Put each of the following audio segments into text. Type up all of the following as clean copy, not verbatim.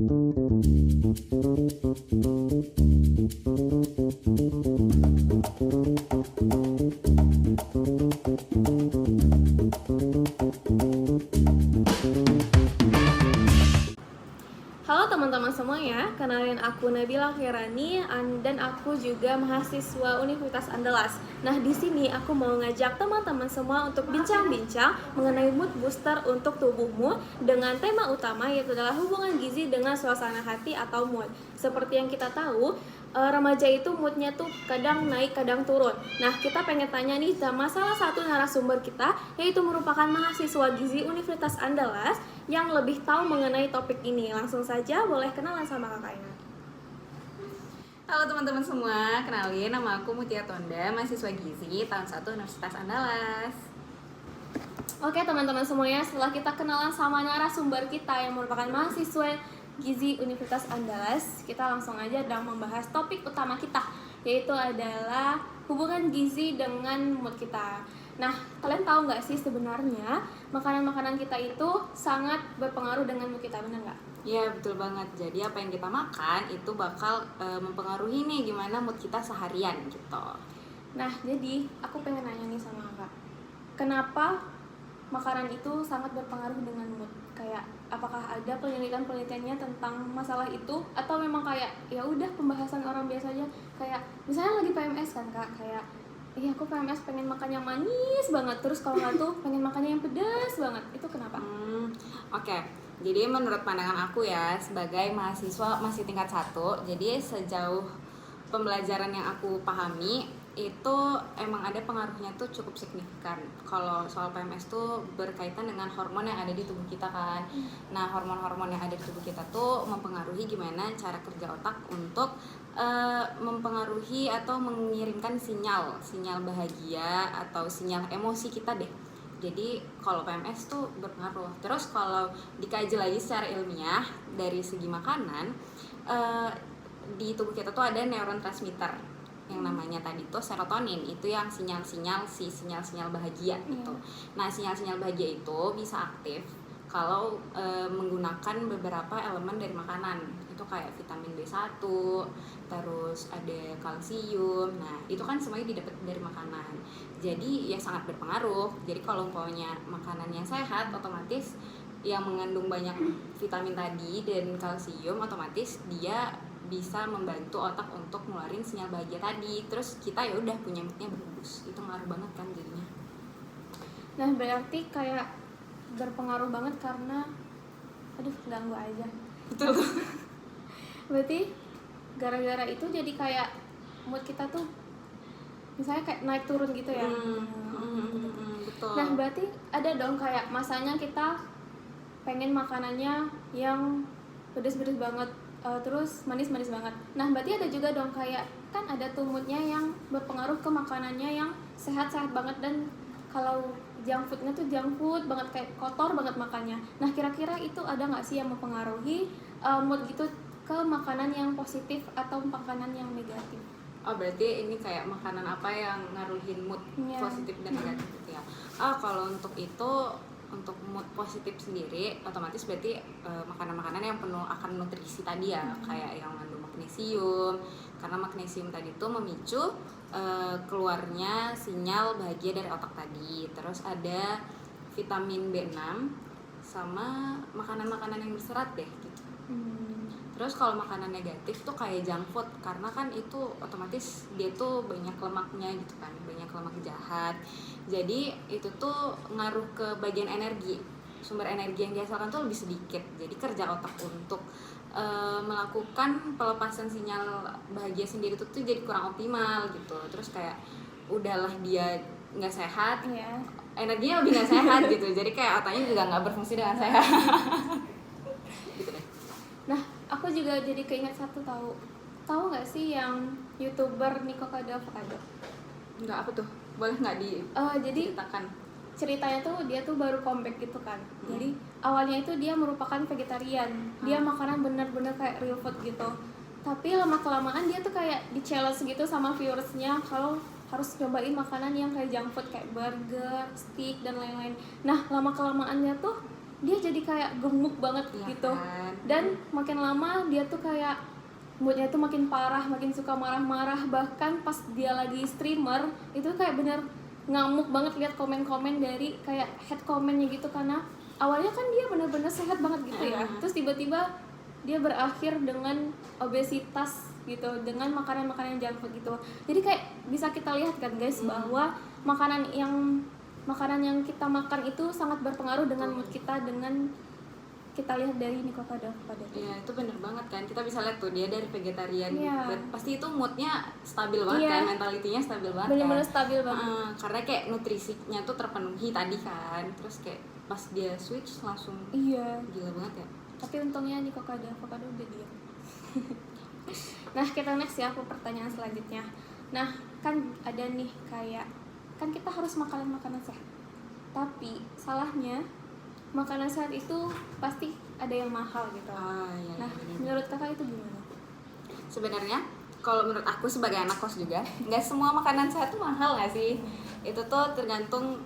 Halo teman-teman semuanya, kenalin aku Nabila Khairani dan aku juga mahasiswa Universitas Andalas. Nah, di sini aku mau ngajak teman-teman semua untuk bincang-bincang mengenai mood booster untuk tubuhmu dengan tema utama yaitu adalah hubungan gizi dengan suasana hati atau mood. Seperti yang kita tahu, remaja itu moodnya tuh kadang naik kadang turun. Nah, kita pengen tanya nih sama salah satu narasumber kita, yaitu merupakan mahasiswa gizi Universitas Andalas yang lebih tahu mengenai topik ini. Langsung saja boleh kenalan sama kakaknya. Halo teman-teman semua, kenalin nama aku Mutia Tonda, mahasiswa gizi tahun 1 Universitas Andalas. Oke teman-teman semuanya, setelah kita kenalan sama narasumber kita yang merupakan mahasiswa gizi Universitas Andalas, kita langsung aja dalam membahas topik utama kita, yaitu adalah hubungan gizi dengan mood kita. Nah, kalian tahu nggak sih sebenarnya makanan-makanan kita itu sangat berpengaruh dengan mood kita, benar nggak? Ya betul banget, jadi apa yang kita makan itu bakal mempengaruhi nih gimana mood kita seharian gitu. Nah, jadi aku pengen nanya nih sama kakak, kenapa makanan itu sangat berpengaruh dengan mood? Kayak apakah ada penelitian-penelitiannya tentang masalah itu, atau memang kayak ya udah pembahasan orang biasa aja? Kayak misalnya lagi PMS kan kak, kayak iya aku PMS pengen makan yang manis banget, terus kalau nggak tuh pengen makannya yang pedas banget, itu kenapa? Oke. Jadi menurut pandangan aku ya sebagai mahasiswa masih tingkat 1, jadi sejauh pembelajaran yang aku pahami itu emang ada pengaruhnya tuh cukup signifikan. Kalau soal PMS tuh berkaitan dengan hormon yang ada di tubuh kita kan. Nah, hormon-hormon yang ada di tubuh kita tuh mempengaruhi gimana cara kerja otak untuk mempengaruhi atau mengirimkan sinyal bahagia atau sinyal emosi kita deh. Jadi kalau PMS tuh berpengaruh. Terus kalau dikaji lagi secara ilmiah dari segi makanan, di tubuh kita tuh ada neurotransmitter yang namanya tadi tuh serotonin, itu yang sinyal-sinyal bahagia gitu. Nah, sinyal-sinyal bahagia itu bisa aktif kalau menggunakan beberapa elemen dari makanan. Itu kayak vitamin B1, terus ada kalsium. Nah, itu kan semuanya didapat dari makanan. Jadi ya sangat berpengaruh. Jadi kalau umpamanya makanan yang sehat, otomatis yang mengandung banyak vitamin tadi dan kalsium, otomatis dia bisa membantu otak untuk ngeluarin sinyal bahagia tadi. Terus kita ya udah punya moodnya bagus. Itu ngaruh banget kan jadinya. Nah, berarti kayak berpengaruh banget karena ganggu aja. Betul. Berarti gara-gara itu jadi kayak mood kita tuh misalnya kayak naik turun gitu ya. Betul. Nah, berarti ada dong kayak masanya kita pengen makanannya yang pedes-pedes banget, terus manis-manis banget. Nah, berarti ada juga dong kayak kan ada tuh moodnya yang berpengaruh ke makanannya yang sehat-sehat banget, dan kalau junk foodnya tuh junk food banget, kayak kotor banget makannya. Nah, kira-kira itu ada nggak sih yang mempengaruhi mood gitu ke makanan yang positif atau makanan yang negatif? Oh, berarti ini kayak makanan apa yang ngaruhin mood positif dan negatif gitu ya. Kalau untuk itu, untuk mood positif sendiri otomatis berarti makanan-makanan yang penuh akan nutrisi tadi ya, kayak yang mengandung magnesium, karena magnesium tadi itu memicu keluarnya sinyal bahagia dari otak tadi. Terus ada vitamin B6 sama makanan-makanan yang berserat deh gitu. Terus kalau makanan negatif tuh kayak junk food, karena kan itu otomatis dia tuh banyak lemaknya gitu kan, banyak lemak jahat. Jadi itu tuh ngaruh ke bagian energi, sumber energi yang dihasilkan tuh lebih sedikit. Jadi kerja otak untuk melakukan pelepasan sinyal bahagia sendiri tuh jadi kurang optimal gitu. Terus kayak udahlah dia nggak sehat, energinya lebih nggak sehat gitu. Jadi kayak otaknya juga nggak berfungsi dengan sehat. Gitu deh. Nah, aku juga jadi keinget satu, tahu nggak sih yang YouTuber Niko Avocado? Enggak, apa tuh? Boleh nggak diceritakan? Ceritanya tuh dia tuh baru comeback gitu kan. Jadi awalnya itu dia merupakan vegetarian. Dia makanan bener-bener kayak real food gitu. Tapi lama-kelamaan dia tuh kayak di-challenge gitu sama viewersnya kalau harus cobain makanan yang kayak junk food kayak burger, steak dan lain-lain. Nah, lama-kelamaannya tuh dia jadi kayak gemuk banget Iya gitu. kan? Dan makin lama dia tuh kayak moodnya tuh makin parah, makin suka marah-marah. Bahkan pas dia lagi streamer itu kayak bener ngamuk banget lihat komen-komen dari kayak head commentnya gitu, karena awalnya kan dia bener-bener sehat banget gitu ya, terus tiba-tiba dia berakhir dengan obesitas gitu, dengan makanan-makanan junk food gitu. Jadi kayak bisa kita lihat kan guys, bahwa makanan yang kita makan itu sangat berpengaruh dengan mood kita, dengan kita lihat dari Niko pada Iya, itu bener banget kan. Kita bisa lihat tuh dia dari vegetarian, Iya. pasti itu moodnya stabil banget Iya. kan, mentalitinya stabil banget bener-bener kan. stabil banget. Karena kayak nutrisinya tuh terpenuhi tadi kan. Terus kayak pas dia switch langsung Iya. gila banget ya. Tapi untungnya Niko kada udah diam. Nah, kita next ya, aku pertanyaan selanjutnya. Nah, kan ada nih kayak kan kita harus makan makanan sehat. Tapi salahnya makanan sehat itu pasti ada yang mahal gitu. Iya, Nah, bener. menurut kakak itu gimana? Sebenarnya kalau menurut aku sebagai anak kos juga, nggak semua makanan sehat tuh mahal nggak sih? Itu tuh tergantung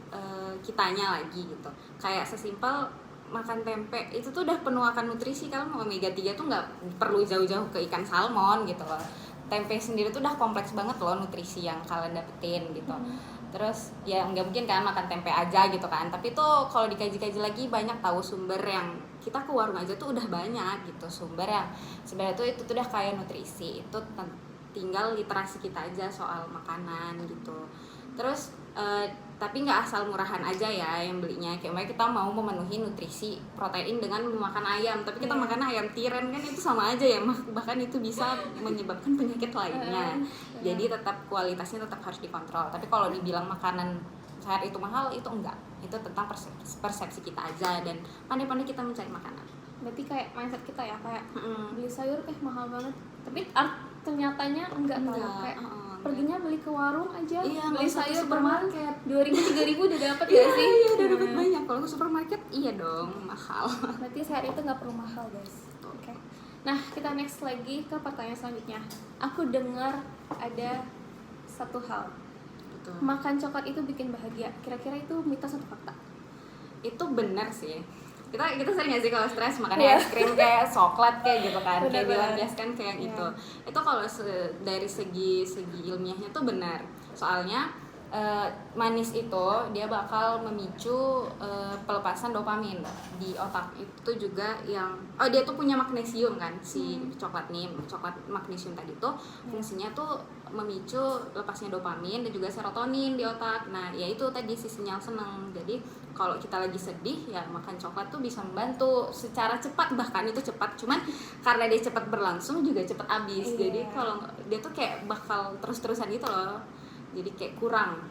kitanya lagi gitu. Kayak sesimpel makan tempe itu tuh udah penuh akan nutrisi. Kalau omega 3 tuh nggak perlu jauh-jauh ke ikan salmon gitu loh. Tempe sendiri tuh udah kompleks banget loh nutrisi yang kalian dapetin gitu. Terus ya nggak mungkin kan makan tempe aja gitu kan. Tapi tuh kalau dikaji-kaji lagi banyak tahu sumber yang kita ke warung aja tuh udah banyak gitu, sumber yang sebenarnya tuh itu tuh udah kayak nutrisi. Itu tinggal literasi kita aja soal makanan gitu. Terus tapi nggak asal murahan aja ya yang belinya. Kayak kita mau memenuhi nutrisi protein dengan memakan ayam, tapi kita makan ayam tiren kan itu sama aja ya, bahkan itu bisa menyebabkan penyakit lainnya. Jadi tetap kualitasnya tetap harus dikontrol. Tapi kalau dibilang makanan sehat itu mahal, itu enggak. Itu tentang persepsi kita aja dan pandai-pandai kita mencari makanan. Berarti kayak mindset kita ya, kayak beli sayur mahal banget. Tapi ternyatanya enggak tahu kayak perginya beli ke warung aja, Iya, beli nggak usah ke sayur supermarket. 2.000-3.000 udah dapat ya sih? Iya, udah dapat banyak. Kalau ke supermarket iya dong, mahal. Berarti sehat itu nggak perlu mahal guys. Oke. Nah, kita next lagi ke pertanyaan selanjutnya. Aku dengar ada satu hal, Betul. makan coklat itu bikin bahagia. Kira-kira itu mitos atau fakta? Itu benar sih. Kita sering nggak sih kalau stres makan es krim kayak coklat kayak gitu kan, kayak dilampiaskan kayak gitu. Itu kalau dari segi ilmiahnya tuh benar. Soalnya manis itu dia bakal memicu pelepasan dopamin di otak. Itu juga yang dia tuh punya magnesium kan, si coklat magnesium tadi tuh fungsinya tuh memicu lepasnya dopamin dan juga serotonin di otak. Nah, ya itu tadi si sinyal seneng. Jadi kalau kita lagi sedih ya makan coklat tuh bisa membantu secara cepat, bahkan itu cepat, cuman karena dia cepat berlangsung juga cepat habis. Jadi kalau dia tuh kayak bakal terus-terusan gitu loh. Jadi kayak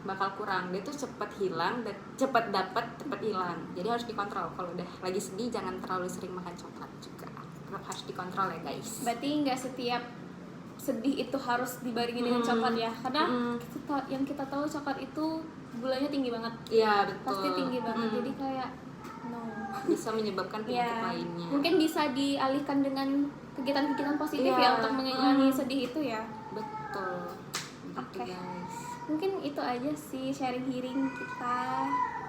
bakal kurang. Dia tuh cepat hilang dan cepat dapat, cepat hilang. Jadi harus dikontrol. Kalau udah lagi sedih jangan terlalu sering makan coklat juga. Tetap harus dikontrol ya guys. Berarti nggak setiap sedih itu harus dibarengi dengan coklat ya, karena yang kita tahu coklat itu gulanya tinggi banget. Iya betul. Pasti tinggi banget. Jadi kayak no. Bisa menyebabkan penyakit lainnya. Mungkin bisa dialihkan dengan kegiatan-kegiatan positif ya untuk mengurangi sedih itu ya. Betul. Oke. Guys. Mungkin itu aja sih sharing hearing kita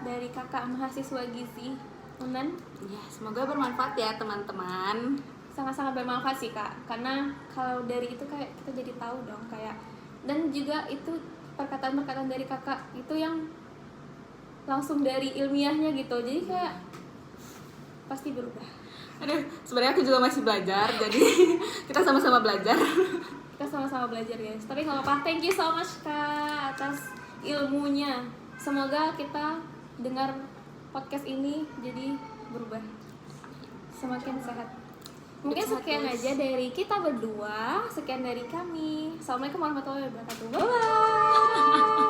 dari kakak mahasiswa gizi Unan. Ya, semoga bermanfaat ya teman-teman. Sangat-sangat bermanfaat sih kak, karena kalau dari itu kayak kita jadi tahu dong kayak, dan juga itu perkataan-perkataan dari kakak itu yang langsung dari ilmiahnya gitu, jadi kayak pasti berubah. Aduh, sebenarnya aku juga masih belajar, jadi kita sama-sama belajar. Kita sama-sama belajar guys. Tapi nggak apa-apa, thank you so much kak atas ilmunya. Semoga kita dengar podcast ini jadi berubah, semakin sehat. Mungkin sekian aja dari kita berdua, sekian dari kami. Assalamualaikum warahmatullahi wabarakatuh. Bye.